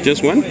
Just one?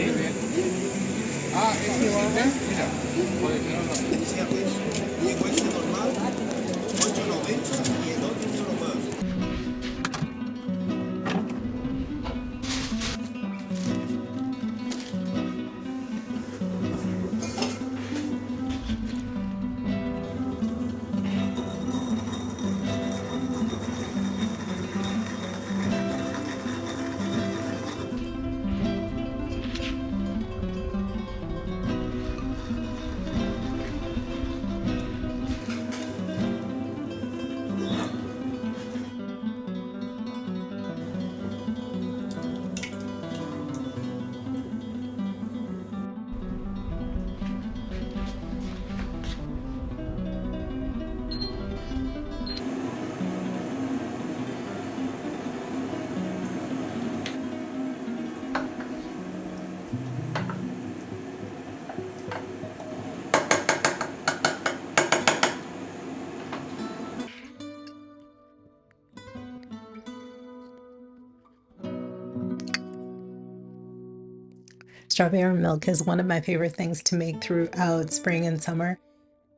Strawberry milk is one of my favorite things to make throughout spring and summer.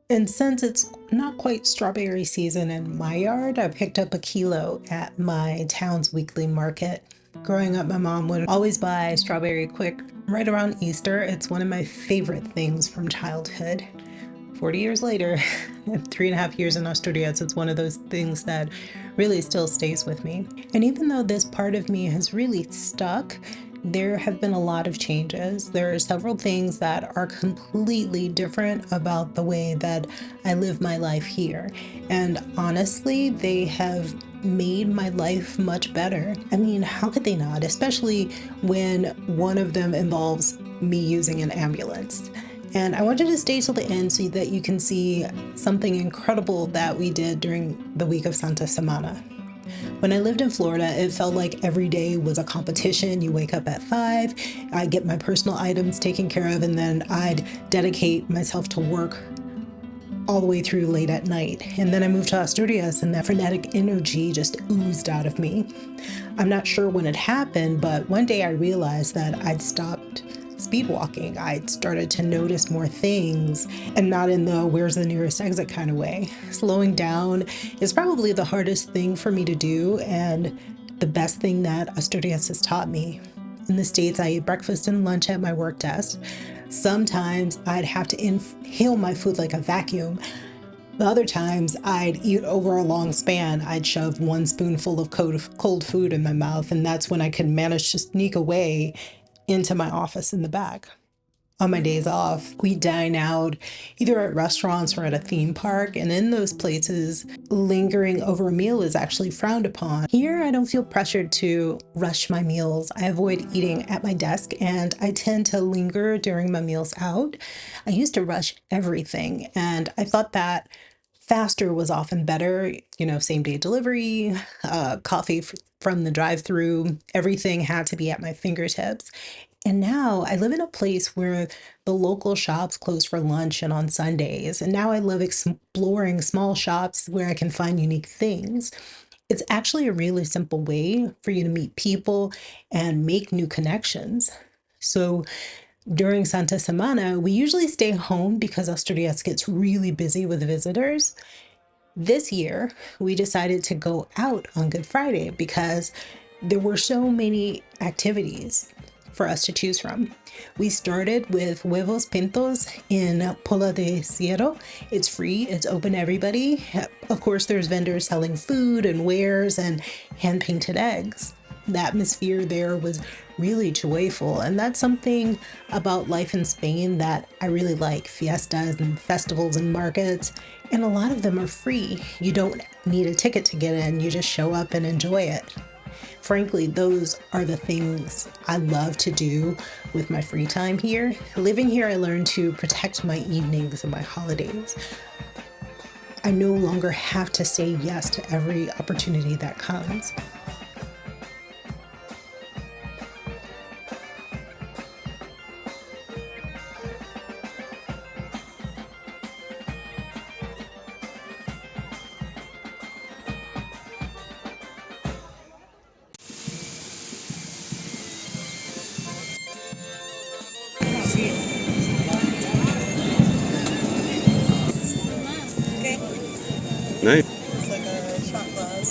And since it's not quite strawberry season in my yard, I picked up a kilo at my town's weekly market. Growing up, my mom would always buy strawberry quick right around Easter. It's one of my favorite things from childhood. 40 years later, 3.5 years in Asturias, it's one of those things that really still stays with me. And even though this part of me has really stuck, there have been a lot of changes. There are several things that are completely different about the way that I live my life here. And honestly, they have made my life much better. I mean, how could they not? Especially when one of them involves me using an ambulance. And I wanted to stay till the end so that you can see something incredible that we did during the week of Santa Semana. When I lived in Florida, it felt like every day was a competition. You wake up at 5, I get my personal items taken care of, and then I'd dedicate myself to work all the way through late at night. And then I moved to Asturias, and that frenetic energy just oozed out of me. I'm not sure when it happened, but one day I realized that I'd stopped speed walking. I'd started to notice more things, and not in the where's the nearest exit kind of way. Slowing down is probably the hardest thing for me to do, and the best thing that Asturias has taught me. In the States, I eat breakfast and lunch at my work desk. Sometimes I'd have to inhale my food like a vacuum. The other times I'd eat over a long span. I'd shove one spoonful of cold food in my mouth, and that's when I could manage to sneak away into my office in the back. On my days off, we dine out either at restaurants or at a theme park, and in those places, lingering over a meal is actually frowned upon. Here, I don't feel pressured to rush my meals. I avoid eating at my desk, and I tend to linger during my meals out. I used to rush everything, and I thought that faster was often better, same day delivery, coffee from the drive-through, everything had to be at my fingertips. And now I live in a place where the local shops close for lunch and on Sundays. And now I love exploring small shops where I can find unique things. It's actually a really simple way for you to meet people and make new connections. So during Santa Semana, we usually stay home because Asturias gets really busy with visitors. This year, we decided to go out on Good Friday because there were so many activities for us to choose from. We started with Huevos Pintos in Pola de Cielo. It's free, it's open to everybody. Of course, there's vendors selling food and wares and hand-painted eggs. The atmosphere there was really joyful, and that's something about life in Spain that I really like. Fiestas and festivals and markets, and a lot of them are free. You don't need a ticket to get in, you just show up and enjoy it. Frankly, those are the things I love to do with my free time here. Living here, I learned to protect my evenings and my holidays. I no longer have to say yes to every opportunity that comes. Nice. It's like a shot glass.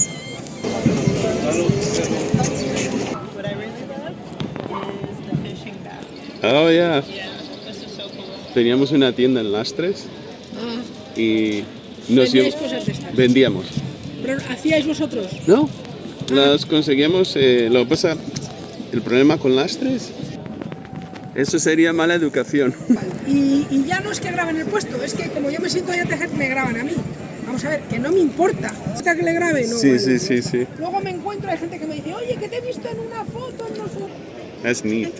What I really love is the fishing basket. Oh, yeah. Yeah, this is so cool. Teníamos una tienda en Lastres y nos Vendíais cosas de estas. vendíamos. ¿Pero hacíais vosotros? No, las conseguíamos. Lo que pasa, el problema con Lastres, eso sería mala educación. Y ya no es que graben el puesto, es que como yo me siento ahí a tejer, me graban a mí. Vamos a ver, que no me importa. ¿Está que le grabe? No, Sí, bueno. sí. Luego me encuentro, hay gente que me dice, oye, que te he visto en una foto, no sé. That's neat.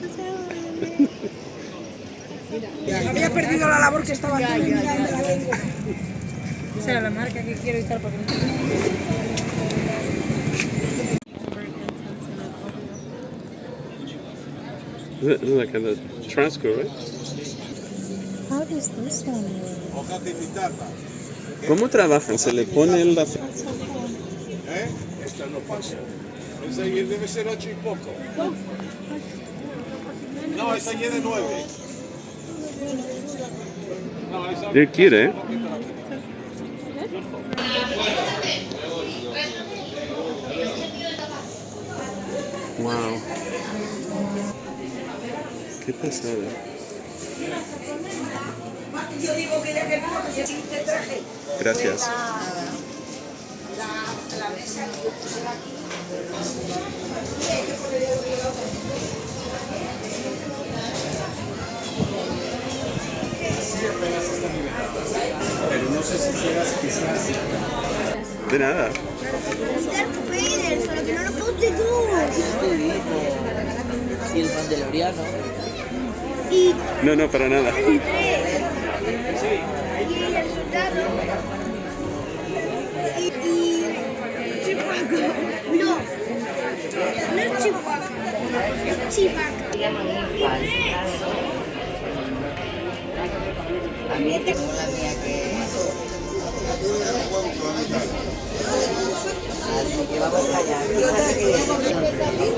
Mira, había perdido la labor que estaba haciendo y mira dónde la tengo. Esa era la marca que quiero estar porque Like a transco, right? How does this one work? ¿Cómo trabajan? ¿Se le pone el... Esta no pasa. Esa debe ser 8 y poco. No, esa ya de 9. No, esa They're cute, eh? Wow. Qué pasada. Gracias. pero no sé si quieras quizás. De nada. Solo que no lo postes tú. Y el mandaloriano. Y No, para nada. el 3. Y el soldado. Y Chihuahua. No. No es Chihuahua. Es Chivaca. A mí tengo la mía que así que vamos allá. Fíjate que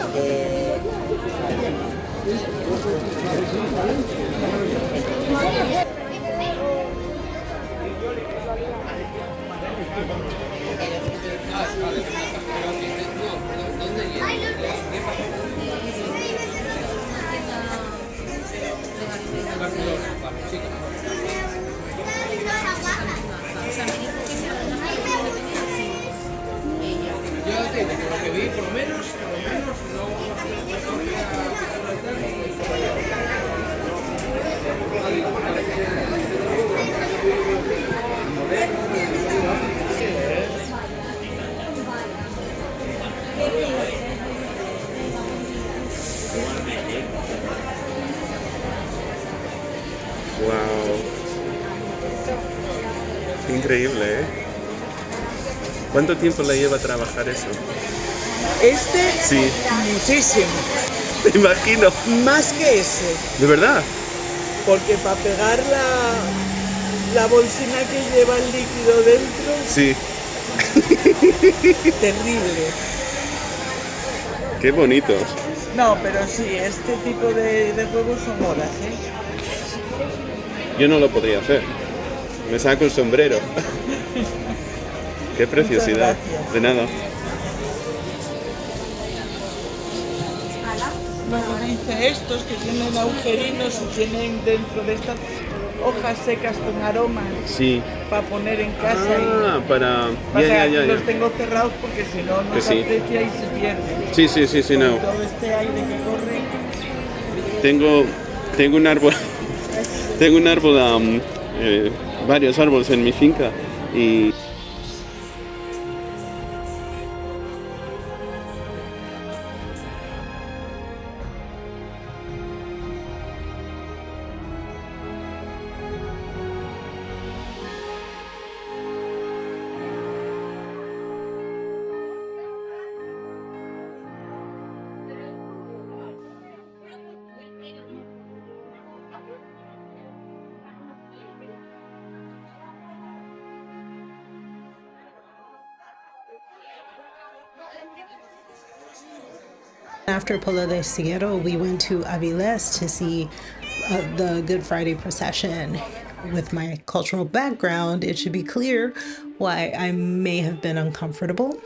Wow. Increíble, ¿eh? ¿Cuánto tiempo le lleva a trabajar eso? Este, Sí, muchísimo, te imagino. más que ese, ¿De verdad? porque para pegar la bolsina que lleva el líquido dentro, Sí. terrible. Qué bonitos. No, pero sí, este tipo de juegos son horas, ¿eh? Yo no lo podría hacer. Me saco el sombrero. Qué preciosidad. gracias. De nada. Luego dice estos que tienen agujerinos y tienen dentro de estas hojas secas con aromas Sí. para poner en casa Ah, para... y Ya. los tengo cerrados porque si no, no Que se sí. aprecia y se pierde. Sí, no. Todo este aire que corre. Tengo un árbol. Tengo un árbol, varios árboles en mi finca y... After Pueblo de Siguero, we went to Avilés to see the Good Friday procession. With my cultural background, it should be clear why I may have been uncomfortable.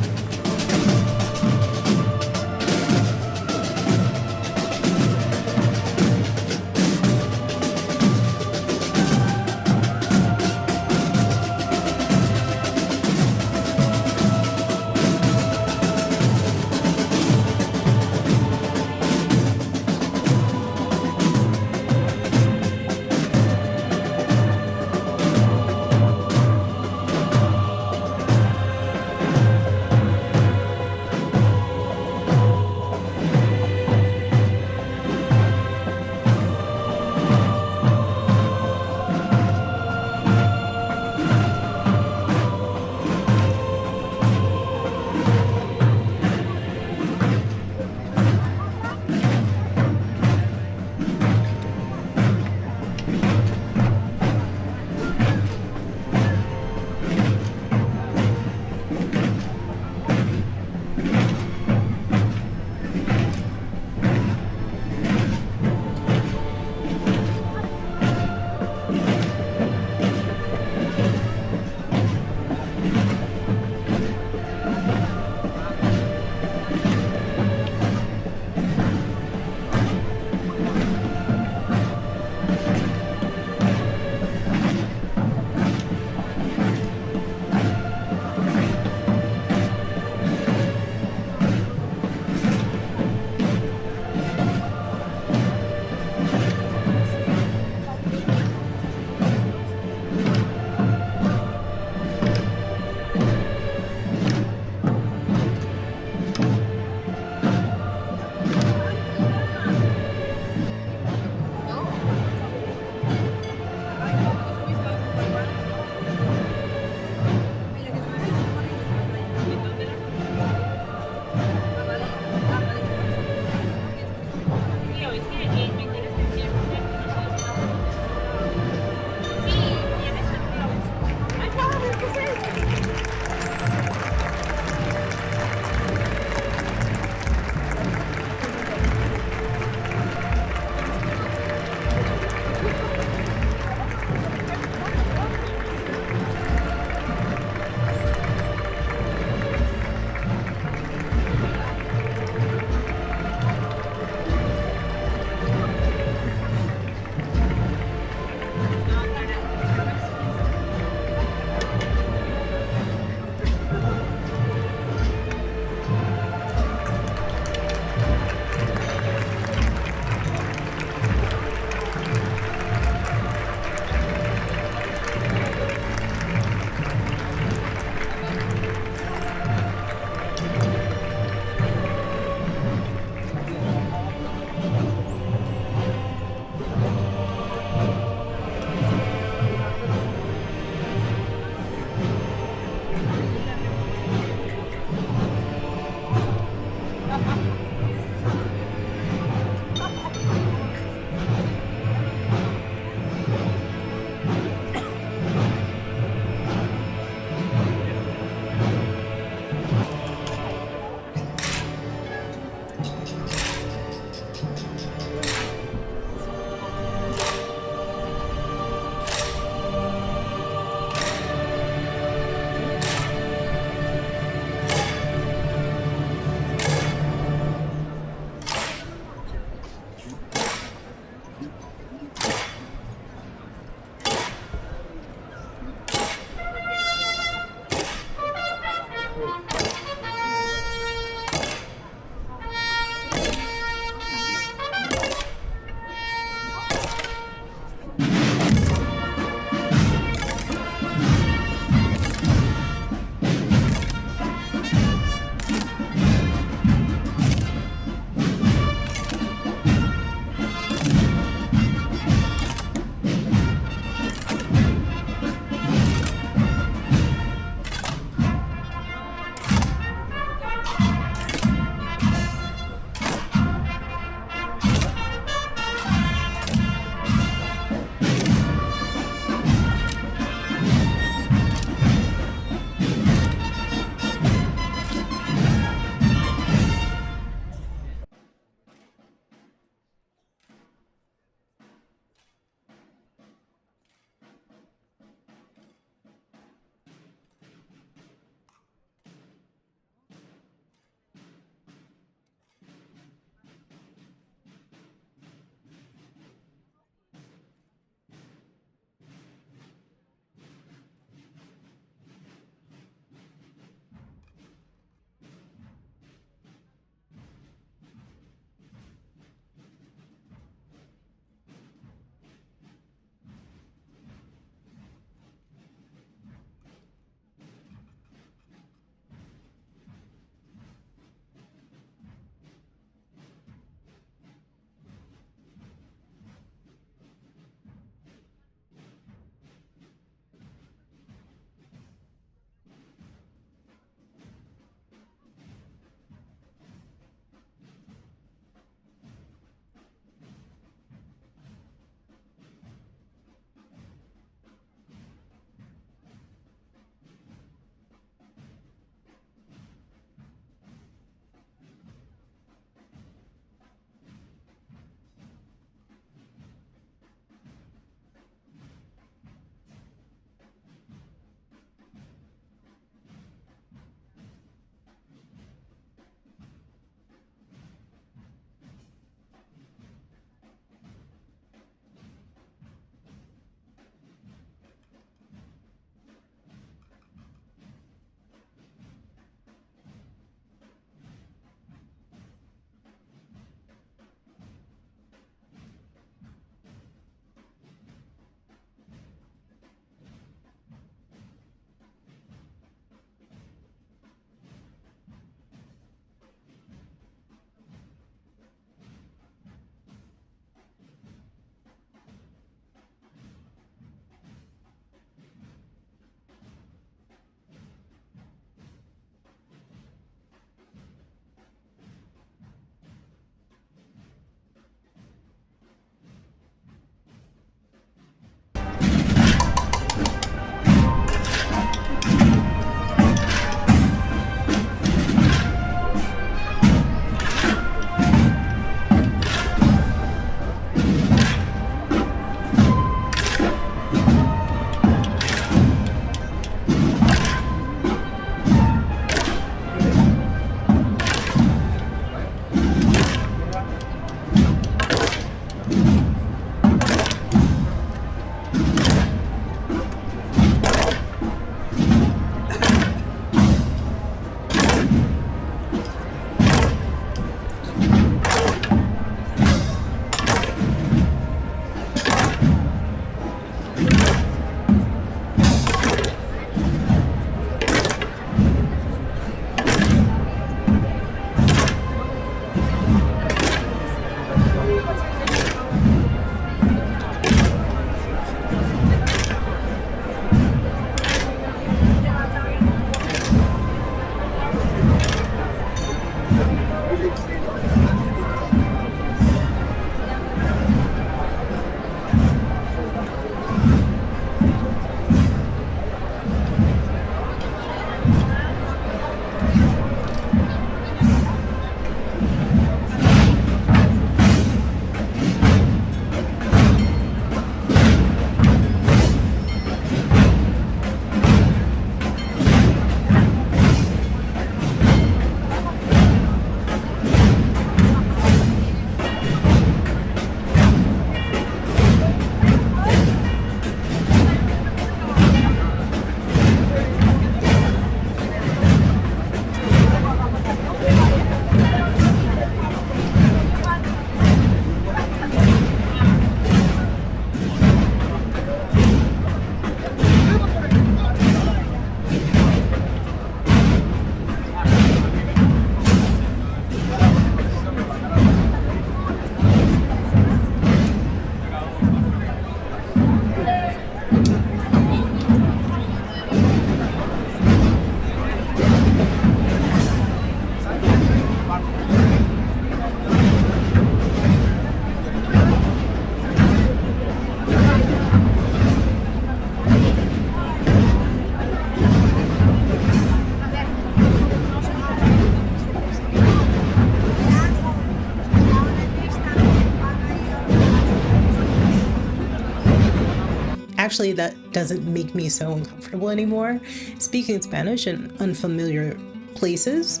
Actually, that doesn't make me so uncomfortable anymore. Speaking Spanish in unfamiliar places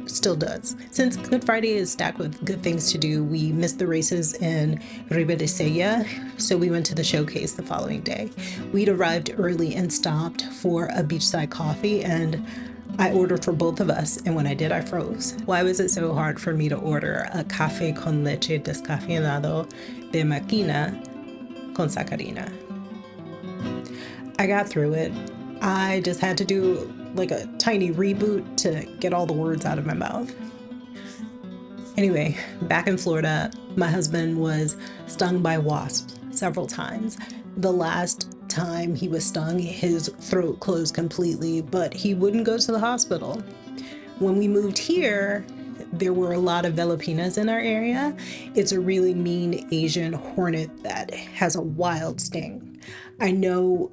still does. Since Good Friday is stacked with good things to do, we missed the races in Ribadesella, so we went to the showcase the following day. We'd arrived early and stopped for a beachside coffee, and I ordered for both of us, and when I did, I froze. Why was it so hard for me to order a café con leche descafeinado de máquina con sacarina? I got through it. I just had to do like a tiny reboot to get all the words out of my mouth. Anyway, back in Florida, my husband was stung by wasps several times. The last time he was stung, his throat closed completely, but he wouldn't go to the hospital. When we moved here, there were a lot of velopinas in our area. It's a really mean Asian hornet that has a wild sting. I know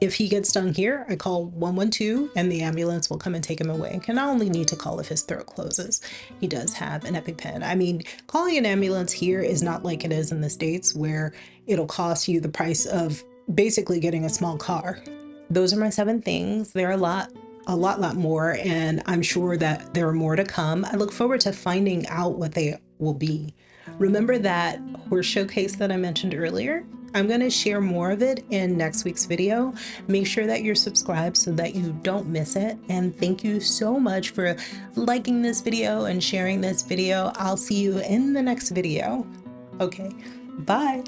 if he gets stung here, I call 112 and the ambulance will come and take him away. And I only need to call if his throat closes. He does have an EpiPen. I mean, calling an ambulance here is not like it is in the States where it'll cost you the price of basically getting a small car. Those are my 7 things. There are a lot more, and I'm sure that there are more to come. I look forward to finding out what they will be. Remember that horse showcase that I mentioned earlier? I'm going to share more of it in next week's video. Make sure that you're subscribed so that you don't miss it. And thank you so much for liking this video and sharing this video. I'll see you in the next video. Okay, bye.